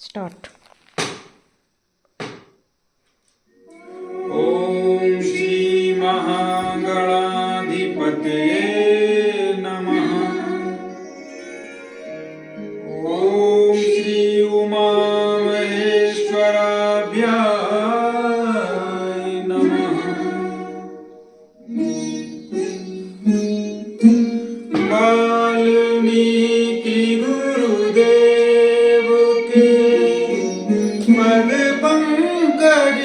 Start. ओम श्री महागणाधिपतये नमः। ओम श्री उमा महेश्वराभ्याय नमः। वाल्मीकि गुरुदेव के पद पंकज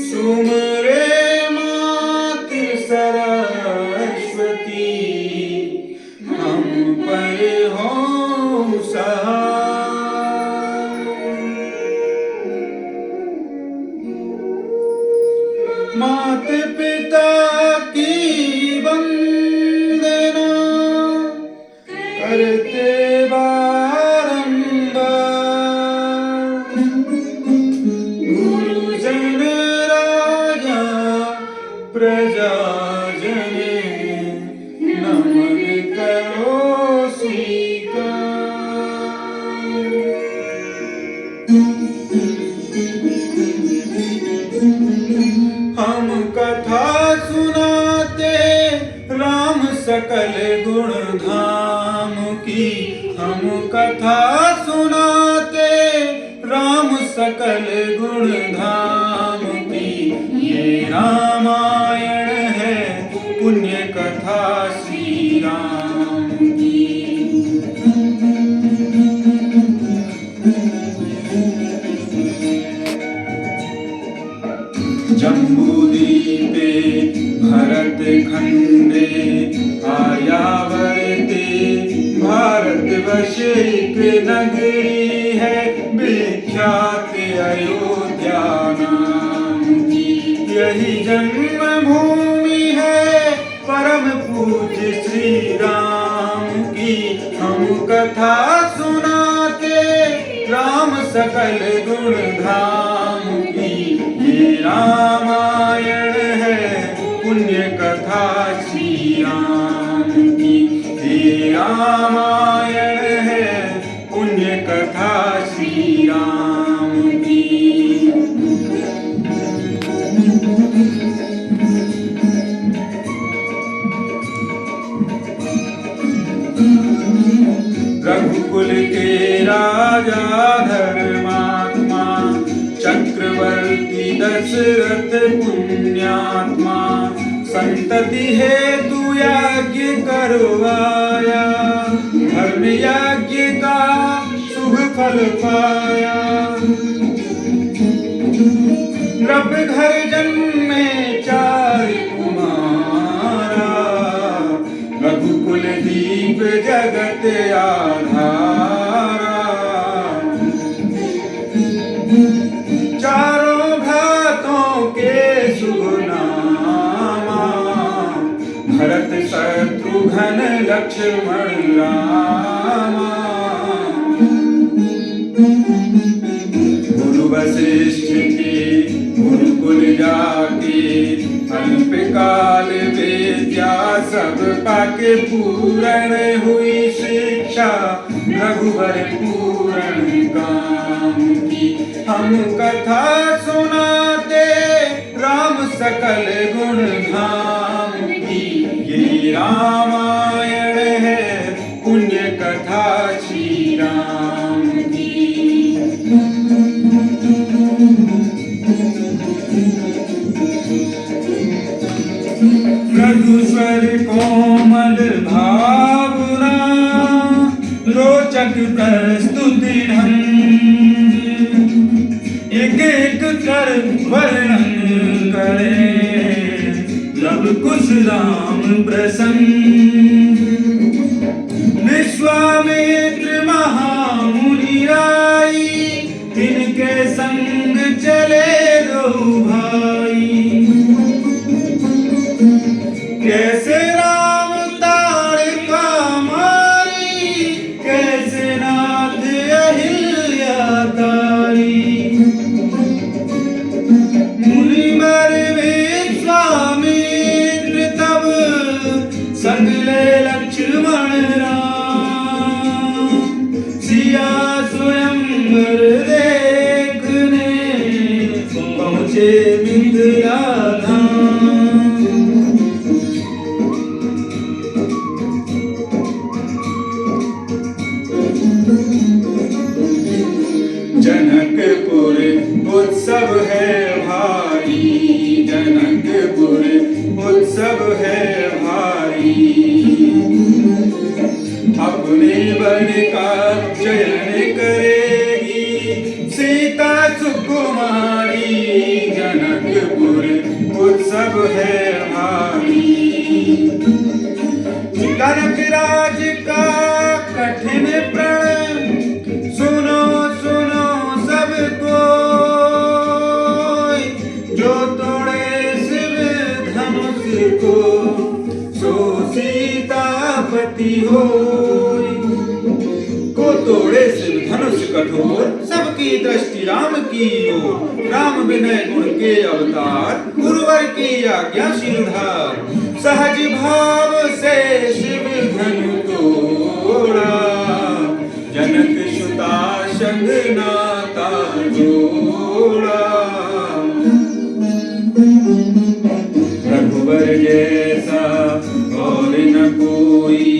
सुमरे मातृ सरस्वती, हम पर हो सहाय। मात पिता की वंदना करते बारंबार, गुरुजन राजा प्रजाजन नमन करो स्वीकार। हम कथा सुनाते राम सकल गुण धाम की, हम कथा सुनाते राम सकल गुण धाम की। ये रामायण है पुण्य कथा श्री राम की। जम्बूद्वीपे भरत खंडे आयावर्ते भारतवर्षे एक नगरी है विख्यात अयोध्या नाम की। यही जन्म भूमि है परम पूज्य श्री राम की। हम कथा सुनाते राम सकल गुण धाम की। ये रामायण है पुण्य कथा श्री राम की। ये रामायण है पुण्य कथा श्री राम की। रघुकुल के राजा धर्मात्मा चक्रवर्ती दशरथ पुण्यात्मा, संतति हेतु यज्ञ करवाया, धर्म यज्ञ का शुभ फल पाया। नभ घर जन्मे चार कुमारा, रघुकुल दीप जगत आधारा। चारों भ्रातों के शुभ नामा, भरत शत्रुघ्न लक्ष्मण रामा। गुरु वशिष्ठ के गुरुकुल जाके, अल्पकाल विद्या सब पाके पूर्ण हुई शिक्षा रघुवर पूर्ण काम की। हम कथा सुनाते राम सकल गुण धाम की। ये रामायण है पुण्य कथा श्री राम की। मधुस्वर कोमल भावना, रोचक प्रस्तुति ढंग, एक एक कर वर्णन करे लव कुश राम प्रसंग। विश्वामित्र महामुनि आई, इनके संग चले दो भाई। कैसे राम ताड़का मारी, कैसे नाथ अहिल्या तारी। मुनिवर विश्वामित्र तब संग ले पहुँचे मिथिला धाम। जनकपुर उत्सव है भारी, जनकपुर उत्सव है भारी। अपने वर का चयन करेगी सीता सुकुमारी, जनकपुर उत्सव है भारी। जनक राज का कठिन प्रण सुनो सुनो सब कोई, जो तोड़े शिव धनुष को सो सीतापति होय। को तोड़े शिव धनुष कठोर, सबकी दृष्टि राम की ओर। राम विनय गुण के अवतार, गुरुवर की आज्ञा शीलधार। सहज भाव से शिव धनु तोड़ा, जनक सुता संग नाता जोड़ा। रघुवर जैसा और न कोई,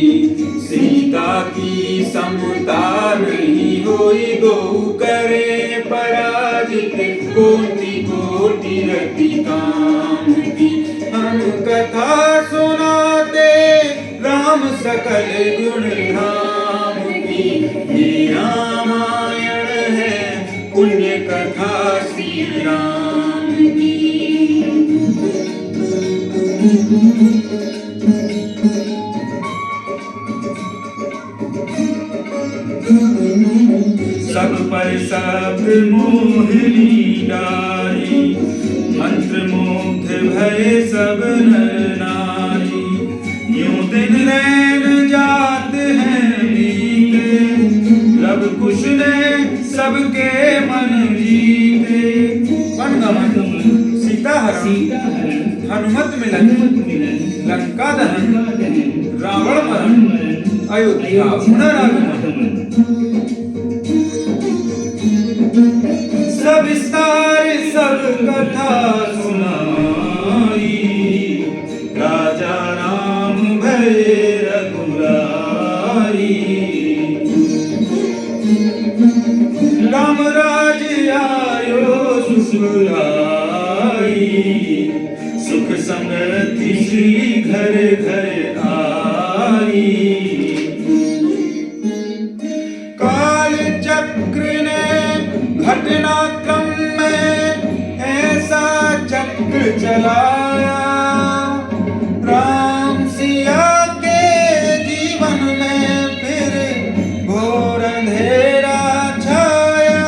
सीता की समता नहीं होई। दो करे पराजित, कोटि कोटि रति काम की। हम कथा सुनाते राम सकल गुण धाम की। ये रामायण है पुण्य कथा श्री राम की। सब पर सब मोहिनी डारी, मंत्र मुग्ध भय सब नर नारी। यूं दिन रैन जात हैं बीते, लब कुश ने सबके मन जीते। वनगमन, सीता हरण, हनुमत मिलन, लंका दहन, रावण मरण, अयोध्या पुनरागमन। सब विस्तार सब कथा सुनाई, राजा राम भय रघुराई। राम राज आयो सुखलाई, सुख समृद्धि श्री घर घर आई। काल चक्र ने घटनाक्रम में ऐसा चक्र चलाया, राम सिया के जीवन में फिर घोर अंधेरा छाया।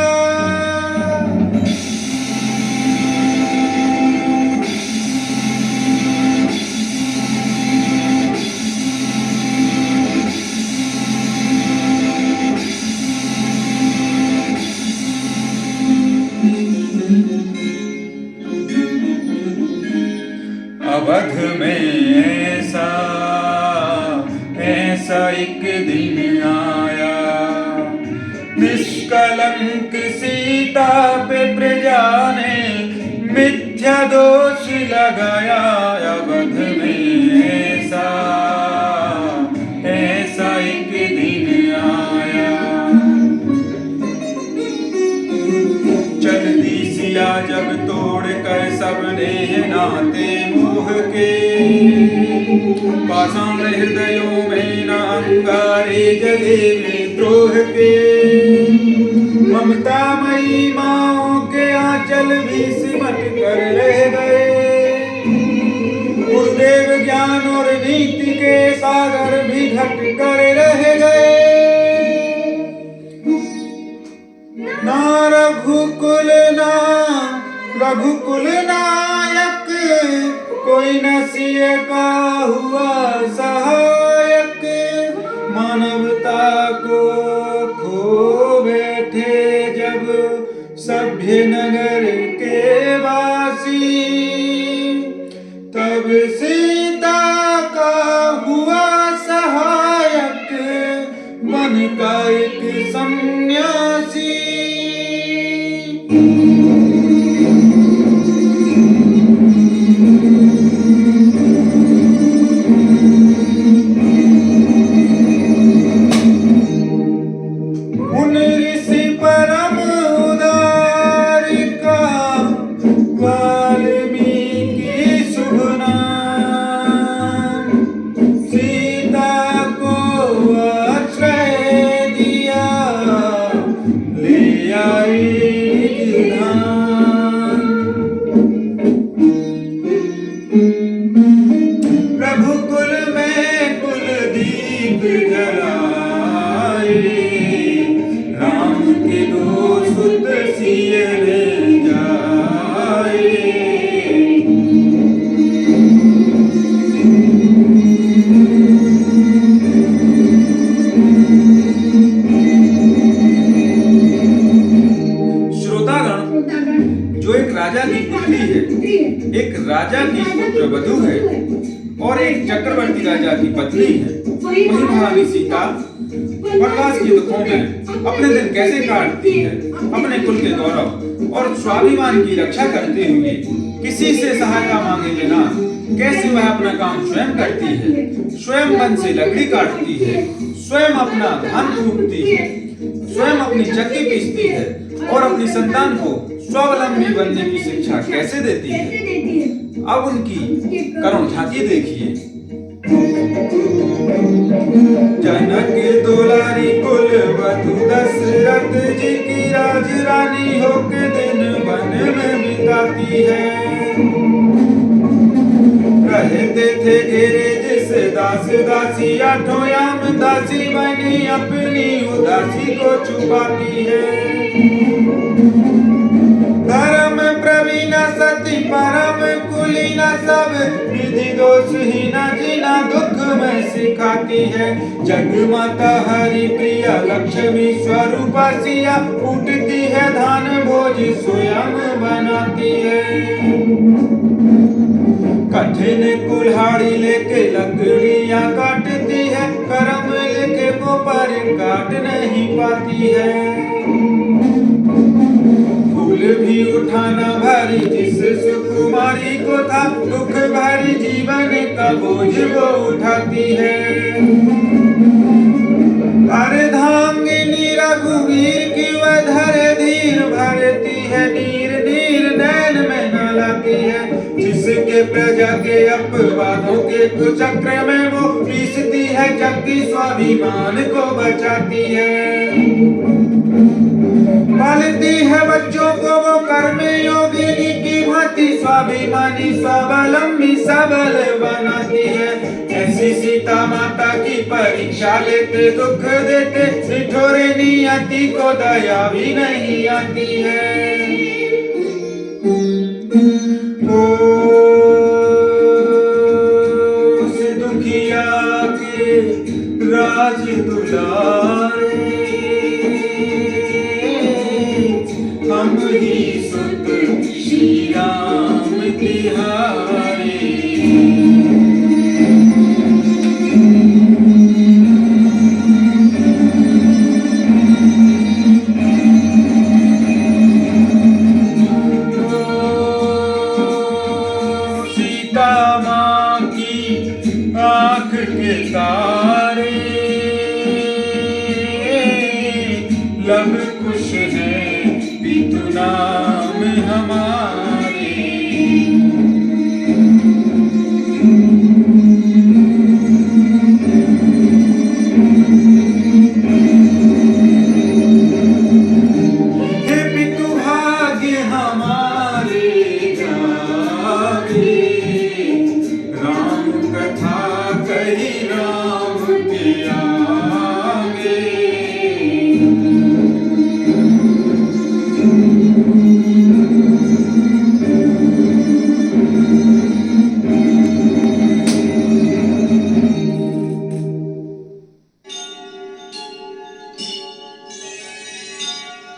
अवध में ऐसा एक दिन आया, निष्कलंक सीता पे प्रजा ने मिथ्या दोष लगाया। अवध में ऐसा एक दिन आया, चल दी सिया जब तोड़ कर सबने नाते मोह के। पाषाण हृदयों में न अंगारे जले विद्रोह के। ममता मई माओं के आंचल भी सिमट कर रह गए। गुरुदेव ज्ञान और नीति के सागर भी घट कर रह गए। ना रघुकुल नायक, कोई नसीह का हुआ सहायक। मानवता को खो बैठे जब सभ्य नगर के वासी, तब सीता का हुआ सहायक मन का एक सन्यासी। दो सुत सिए ले जाए। जो एक राजा की पुत्री है, एक राजा की पुत्र वधू है और एक चक्रवर्ती राजा की पत्नी है, वही महारानी सीता वनवास के दुखों में अपने दिन कैसे काटती है, अपने कुल के गौरव और स्वाभिमान की रक्षा करते हुए किसी से सहायता मांगे बिना कैसे वह अपना काम स्वयं करती है, स्वयं वन से लकड़ी काटती है, स्वयं अपना धान कूटती है, स्वयं अपनी चक्की पीसती है और अपनी संतान को स्वावलंबी बनने की शिक्षा कैसे देती है। अब उनकी करुण झांकी देखिए। जनक दुलारी कुल वधू दशरथ जी की राजरानी होके दिन वन में बिताती है। रहते थे घेरे जिस दास दासी, आठों याम दासी बनी अपनी उदासी को छुपाती है। धर्म प्रवीण सती परम कुलीन, सब विधि दोष ही न जीना दुख में सिखाती है। जग माता हरि प्रिया लक्ष्मी स्वरूपा सिया, उठती है धान भोज स्वयं बनाती है। कठिन कुल्हाड़ी लेके लकड़ियां काटती है, कर्म लेके वो पर काट नहीं पाती है। फूल भी उठाना भारी जिस सुकुमारी को था, दुख भारी जीवन का बोझ वो उठाती है। अर्धांगिनी रघुवीर की वह धरे धीर, भरती है नीर नीर नैन में न लाती है। जिसके प्रजा के अपवादों के कुचक्र में वो पीसती है, जबकि स्वाभिमान को बचाती है। पालती है बच्चों को वो कर्म योगिनी की भांति, स्वाभिमानी स्वावलंबी सबल बनाती है। ऐसी सीता माता की परीक्षा लेते दुख देते, निठोरे नियति को दया भी नहीं आती है। उस दुखिया के राज दुलारे, हम ही सुत श्री राम तिहारे। सीता माँ की आँख के तारे, लब कुश है पितुना